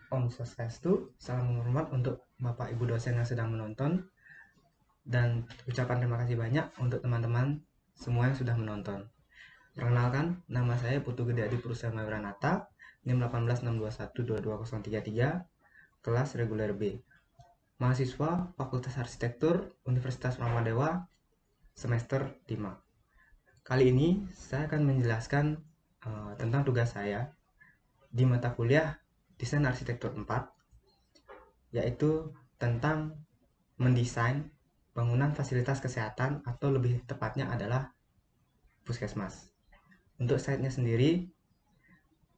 Om Swastiastu, salam hormat untuk Bapak Ibu dosen yang sedang menonton, dan ucapan terima kasih banyak untuk teman-teman semua yang sudah menonton. Perkenalkan, nama saya Putu Gede Adi Purusama Mayoranata, NIM 186212233, kelas reguler B. Mahasiswa Fakultas Arsitektur Universitas Muhammadiyah semester 5. Kali ini saya akan menjelaskan tentang tugas saya di mata kuliah Desain Arsitektur 4, yaitu tentang mendesain bangunan fasilitas kesehatan atau lebih tepatnya adalah puskesmas. Untuk site-nya sendiri,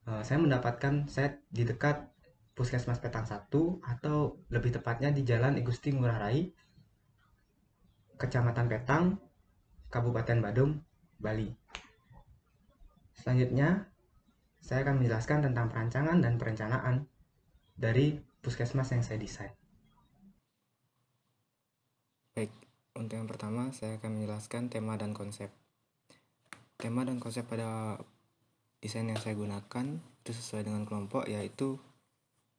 saya mendapatkan site di dekat Puskesmas Petang 1 atau lebih tepatnya di Jalan I Gusti Ngurah Rai, Kecamatan Petang, Kabupaten Badung, Bali. Selanjutnya, saya akan menjelaskan tentang perancangan dan perencanaan dari puskesmas yang saya desain. Baik, untuk yang pertama saya akan menjelaskan tema dan konsep. Tema dan konsep pada desain yang saya gunakan itu sesuai dengan kelompok, yaitu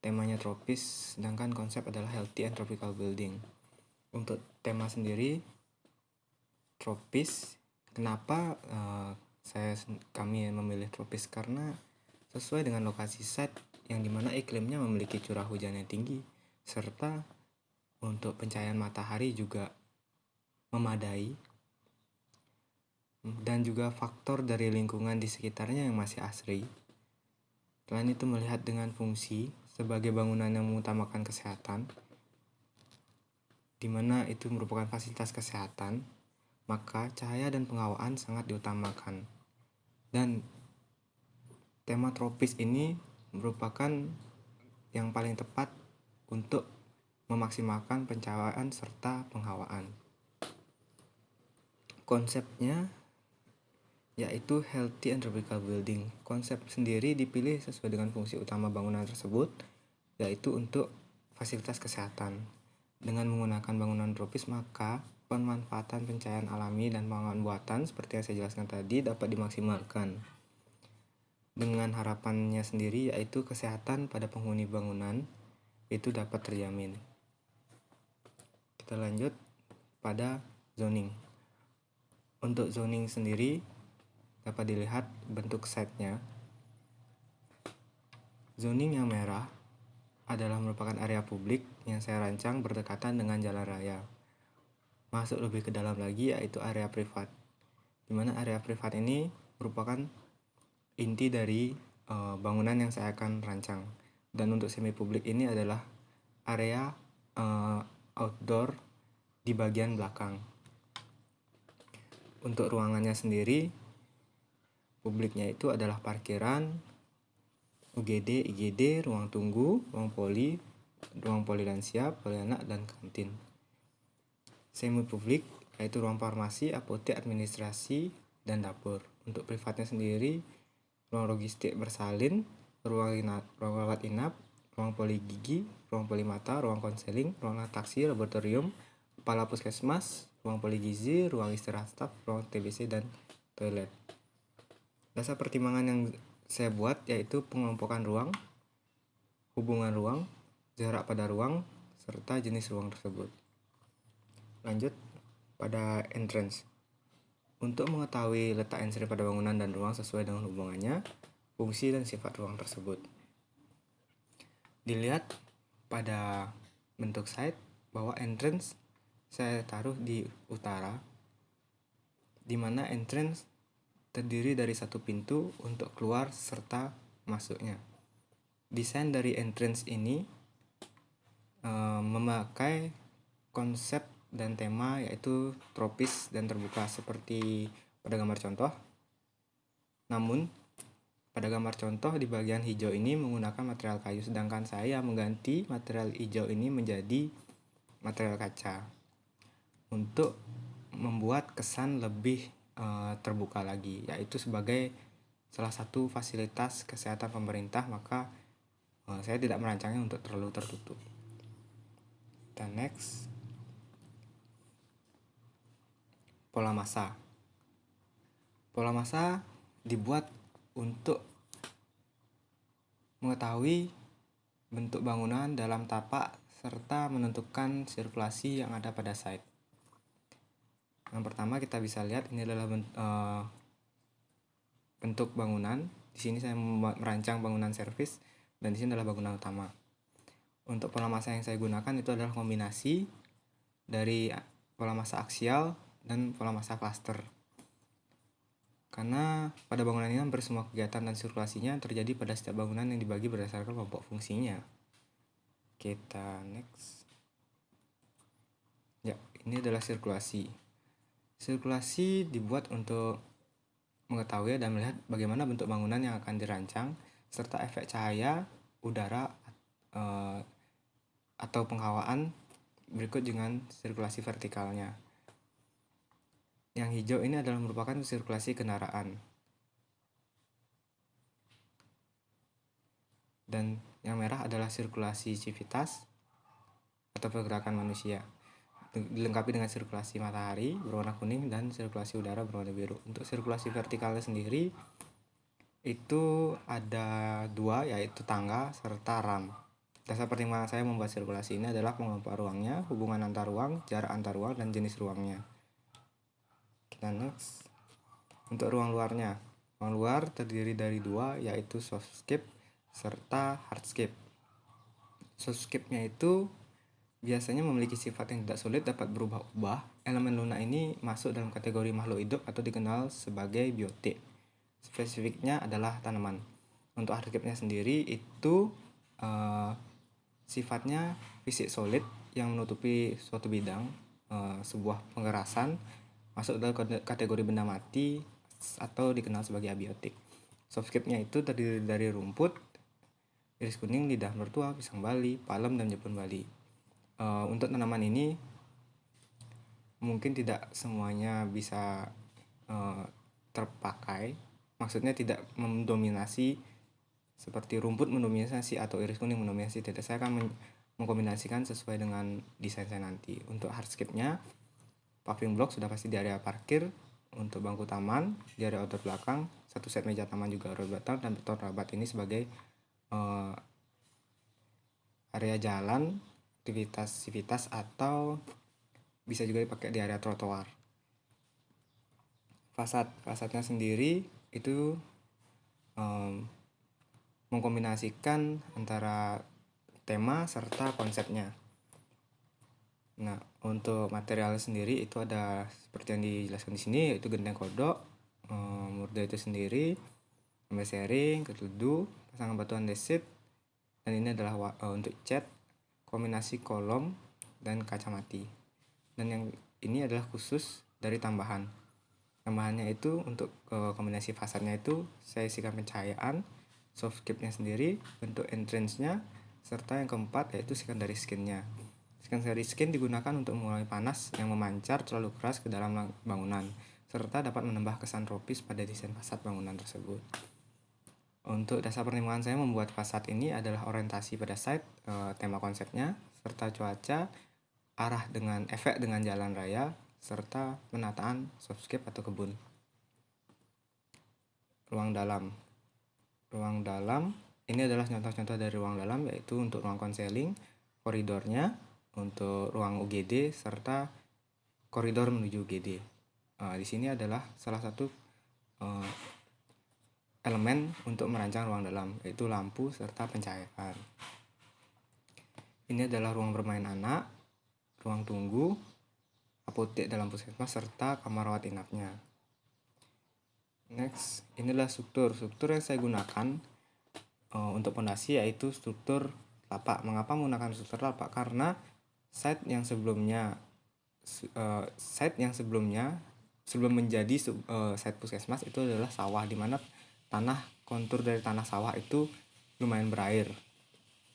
temanya tropis, sedangkan konsep adalah healthy and tropical building. Untuk tema sendiri tropis, kenapa kami memilih tropis? Karena sesuai dengan lokasi site yang dimana iklimnya memiliki curah hujan yang tinggi, serta untuk pencahayaan matahari juga memadai, dan juga faktor dari lingkungan di sekitarnya yang masih asri. Selain itu, melihat dengan fungsi sebagai bangunan yang mengutamakan kesehatan, di mana itu merupakan fasilitas kesehatan, maka cahaya dan penghawaan sangat diutamakan. Dan tema tropis ini merupakan yang paling tepat untuk memaksimalkan pencahayaan serta penghawaan. Konsepnya yaitu healthy and tropical building. Konsep sendiri dipilih sesuai dengan fungsi utama bangunan tersebut, yaitu untuk fasilitas kesehatan. Dengan menggunakan bangunan tropis, maka pemanfaatan pencahayaan alami dan bangunan buatan seperti yang saya jelaskan tadi dapat dimaksimalkan. Dengan harapannya sendiri yaitu kesehatan pada penghuni bangunan itu dapat terjamin. Kita lanjut pada zoning. Untuk zoning sendiri dapat dilihat bentuk site-nya. Zoning yang merah adalah merupakan area publik yang saya rancang berdekatan dengan jalan raya. Masuk lebih ke dalam lagi yaitu area privat, di mana area privat ini merupakan inti dari bangunan yang saya akan rancang. Dan untuk semi publik ini adalah area outdoor di bagian belakang. Untuk ruangannya sendiri, publiknya itu adalah parkiran, UGD, IGD, ruang tunggu, ruang poli lansia, poli anak, dan kantin. Semi publik yaitu ruang farmasi, apotek, administrasi, dan dapur. Untuk privatnya sendiri, ruang logistik bersalin, ruang rawat inap, ruang poli gigi, ruang poli mata, ruang konseling, ruang taksi, laboratorium, kepala puskesmas, ruang poli gizi, ruang istirahat staf, ruang TBC, dan toilet. Dasar pertimbangan yang saya buat yaitu pengelompokan ruang, hubungan ruang, jarak pada ruang, serta jenis ruang tersebut. Lanjut pada entrance. Untuk mengetahui letak entrance pada bangunan dan ruang sesuai dengan hubungannya, fungsi dan sifat ruang tersebut. Dilihat pada bentuk site bahwa entrance saya taruh di utara, di mana entrance terdiri dari satu pintu untuk keluar serta masuknya. Desain dari entrance ini memakai konsep dan tema yaitu tropis dan terbuka seperti pada gambar contoh. Namun pada gambar contoh di bagian hijau ini menggunakan material kayu, sedangkan saya mengganti material hijau ini menjadi material kaca untuk membuat kesan lebih terbuka lagi, yaitu sebagai salah satu fasilitas kesehatan pemerintah, maka saya tidak merancangnya untuk terlalu tertutup. Dan next, pola massa. Pola massa dibuat untuk mengetahui bentuk bangunan dalam tapak serta menentukan sirkulasi yang ada pada site. Yang pertama kita bisa lihat ini adalah bentuk bangunan. Di sini saya merancang bangunan servis dan di sini adalah bangunan utama. Untuk pola massa yang saya gunakan itu adalah kombinasi dari pola massa aksial dan pola massa cluster. Karena pada bangunan ini hampir semua kegiatan dan sirkulasinya terjadi pada setiap bangunan yang dibagi berdasarkan kelompok fungsinya. Kita next. Ya, ini adalah sirkulasi. Sirkulasi dibuat untuk mengetahui dan melihat bagaimana bentuk bangunan yang akan dirancang serta efek cahaya, udara, atau penghawaan berikut dengan sirkulasi vertikalnya. Yang hijau ini adalah merupakan sirkulasi kendaraan. Dan yang merah adalah sirkulasi civitas atau pergerakan manusia. Dilengkapi dengan sirkulasi matahari berwarna kuning dan sirkulasi udara berwarna biru. Untuk sirkulasi vertikalnya sendiri itu ada dua, yaitu tangga serta ram. Dasar pertimbangan saya membuat sirkulasi ini adalah pengelompok ruangnya, hubungan antar ruang, jarak antar ruang, dan jenis ruangnya. Kita next. Untuk ruang luarnya, ruang luar terdiri dari dua, yaitu softscape serta hardscape. Softscape-nya itu biasanya memiliki sifat yang tidak sulit dapat berubah-ubah. Elemen lunak ini masuk dalam kategori makhluk hidup atau dikenal sebagai biotik. Spesifiknya adalah tanaman. Untuk hardscape-nya sendiri itu sifatnya fisik solid yang menutupi suatu bidang, sebuah pengerasan, masuk dalam kategori benda mati atau dikenal sebagai abiotik. Softscape-nya itu terdiri dari rumput, iris kuning, lidah mertua, pisang Bali, palem, dan jepun Bali. Untuk tanaman ini mungkin tidak semuanya bisa terpakai, maksudnya tidak mendominasi seperti rumput mendominasi atau iris kuning mendominasi. Tidak, saya akan mengkombinasikan sesuai dengan desain saya nanti. Untuk hardscape-nya, paving block sudah pasti di area parkir. Untuk bangku taman di area outdoor belakang, satu set meja taman juga outdoor belakang, dan beton rabat ini sebagai area jalan, aktivitas atau bisa juga dipakai di area trotoar. Fasadnya sendiri itu mengkombinasikan antara tema serta konsepnya. Nah, untuk material sendiri itu ada seperti yang dijelaskan di sini, yaitu genteng kodok, murda itu sendiri, sharing, ketudu, pasangan batu andesit, dan ini adalah untuk cat, kombinasi kolom dan kaca mati. Dan yang ini adalah khusus dari tambahannya itu untuk kombinasi fasadnya itu saya isikan pencahayaan, softscape-nya sendiri, bentuk entrance-nya, serta yang keempat yaitu secondary skin-nya. Secondary skin digunakan untuk mengurangi panas yang memancar terlalu keras ke dalam bangunan, serta dapat menambah kesan tropis pada desain fasad bangunan tersebut. Untuk dasar pertimbangan saya membuat fasad ini adalah orientasi pada site, tema konsepnya, serta cuaca, arah dengan efek dengan jalan raya, serta penataan softscape atau kebun. Ruang dalam ini adalah contoh-contoh dari ruang dalam, yaitu untuk ruang konseling, koridornya, untuk ruang UGD, serta koridor menuju UGD. Di sini adalah salah satu elemen untuk merancang ruang dalam, yaitu lampu serta pencahayaan. Ini adalah ruang bermain anak, ruang tunggu, apotek dalam puskesmas, serta kamar rawat inapnya. Next, inilah struktur yang saya gunakan untuk pondasi, yaitu struktur lapak. Mengapa menggunakan struktur lapak? Karena site yang sebelumnya sebelum menjadi site puskesmas itu adalah sawah, di mana kontur dari tanah sawah itu lumayan berair.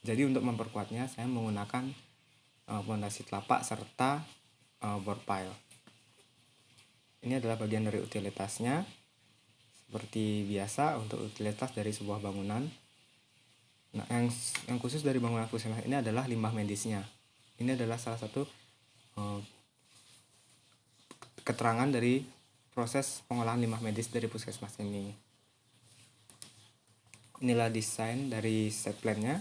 Jadi untuk memperkuatnya saya menggunakan pondasi telapak serta board pile. Ini adalah bagian dari utilitasnya. Seperti biasa untuk utilitas dari sebuah bangunan. Nah, yang khusus dari bangunan puskesmas ini adalah limbah medisnya. Ini adalah salah satu keterangan dari proses pengolahan limbah medis dari puskesmas ini. Inilah desain dari set plan-nya.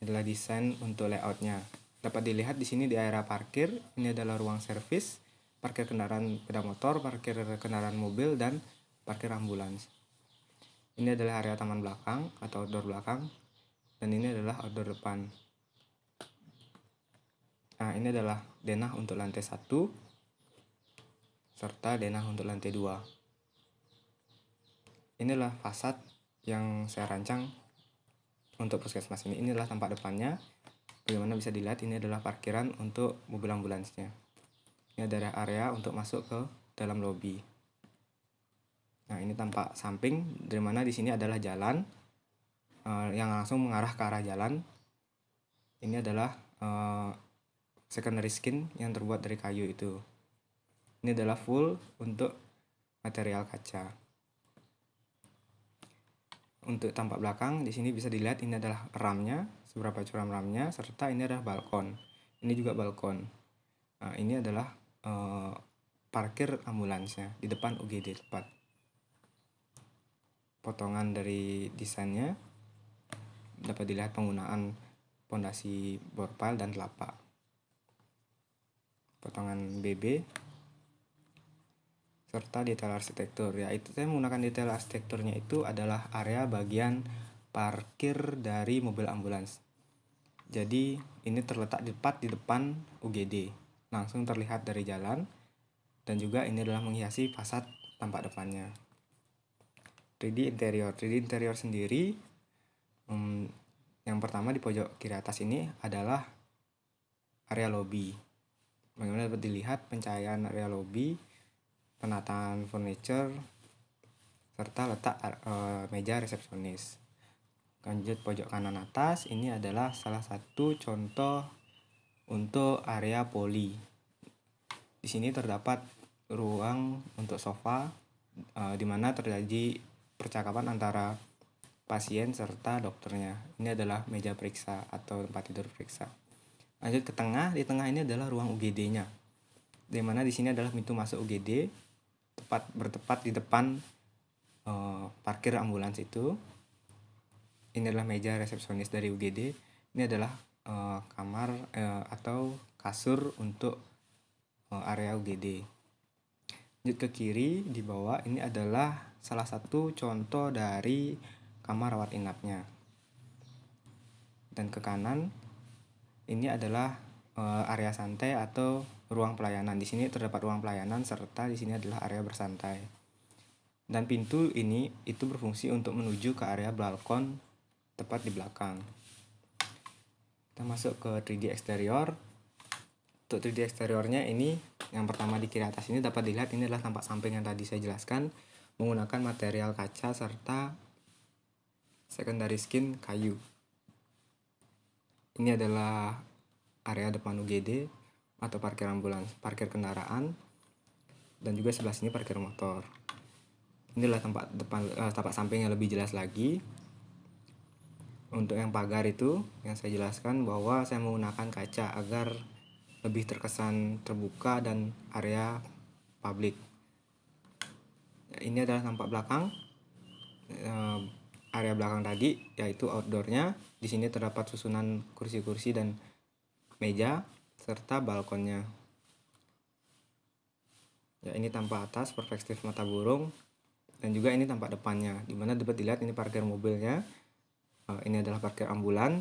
adalah desain untuk layoutnya. Dapat dilihat di sini di area parkir, ini adalah ruang servis, parkir kendaraan sepeda motor, parkir kendaraan mobil, dan parkir ambulans. Ini adalah area taman belakang atau outdoor belakang, dan ini adalah outdoor depan. Nah, ini adalah denah untuk lantai 1, serta denah untuk lantai 2. Inilah fasad yang saya rancang untuk puskesmas ini. Inilah tampak depannya. Bagaimana bisa dilihat, ini adalah parkiran untuk mobil ambulansnya. Ini adalah area untuk masuk ke dalam lobi. Nah, ini tampak samping, dari mana di sini adalah jalan yang langsung mengarah ke arah jalan. Ini adalah secondary skin yang terbuat dari kayu itu. Ini adalah full untuk material kaca. Untuk tampak belakang di sini bisa dilihat, ini adalah ramnya, seberapa curam ramnya, serta ini adalah balkon. Ini juga balkon. Nah, ini adalah parkir ambulansnya di depan UGD tepat. Potongan dari desainnya dapat dilihat penggunaan pondasi borpal dan telapak. Potongan BB serta detail arsitektur, yaitu saya menggunakan detail arsitekturnya itu adalah area bagian parkir dari mobil ambulans. Jadi ini terletak tepat di depan UGD, langsung terlihat dari jalan, dan juga ini adalah menghiasi fasad tampak depannya. 3D interior sendiri, yang pertama di pojok kiri atas ini adalah area lobby. Bagaimana dapat dilihat pencahayaan area lobby, penataan furniture, serta letak meja resepsionis. Lanjut pojok kanan atas, ini adalah salah satu contoh untuk area poli. Di sini terdapat ruang untuk sofa, di mana terjadi percakapan antara pasien serta dokternya. Ini adalah meja periksa atau tempat tidur periksa. Lanjut ke tengah, di tengah ini adalah ruang UGD-nya, di mana di sini adalah pintu masuk UGD, bertepat di depan parkir ambulans itu. Ini adalah meja resepsionis dari UGD. Ini adalah kamar atau kasur untuk area UGD. Lanjut ke kiri, di bawah ini adalah salah satu contoh dari kamar rawat inapnya. Dan ke kanan ini adalah area santai atau ruang pelayanan. Di sini terdapat ruang pelayanan serta di sini adalah area bersantai. Dan pintu ini itu berfungsi untuk menuju ke area balkon tepat di belakang. Kita masuk ke 3D eksterior. Untuk 3D eksteriornya ini, yang pertama di kiri atas ini dapat dilihat, ini adalah tampak samping yang tadi saya jelaskan, menggunakan material kaca serta secondary skin kayu. Ini adalah area depan UGD atau parkir ambulans, parkir kendaraan, dan juga sebelah sini parkir motor. Inilah tampak samping yang lebih jelas lagi. Untuk yang pagar itu yang saya jelaskan bahwa saya menggunakan kaca agar lebih terkesan terbuka dan area publik. Ini adalah tampak belakang, area belakang tadi, yaitu outdoornya. Di sini terdapat susunan kursi-kursi dan meja serta balkonnya. Ya, ini tampak atas perspektif mata burung, dan juga ini tampak depannya, dimana dapat dilihat ini parkir mobilnya. Ini adalah parkir ambulan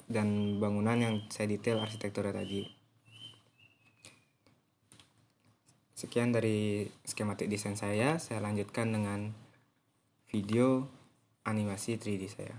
dan bangunan yang saya detail arsitekturnya tadi. Sekian dari skematik desain saya lanjutkan dengan video animasi 3D saya.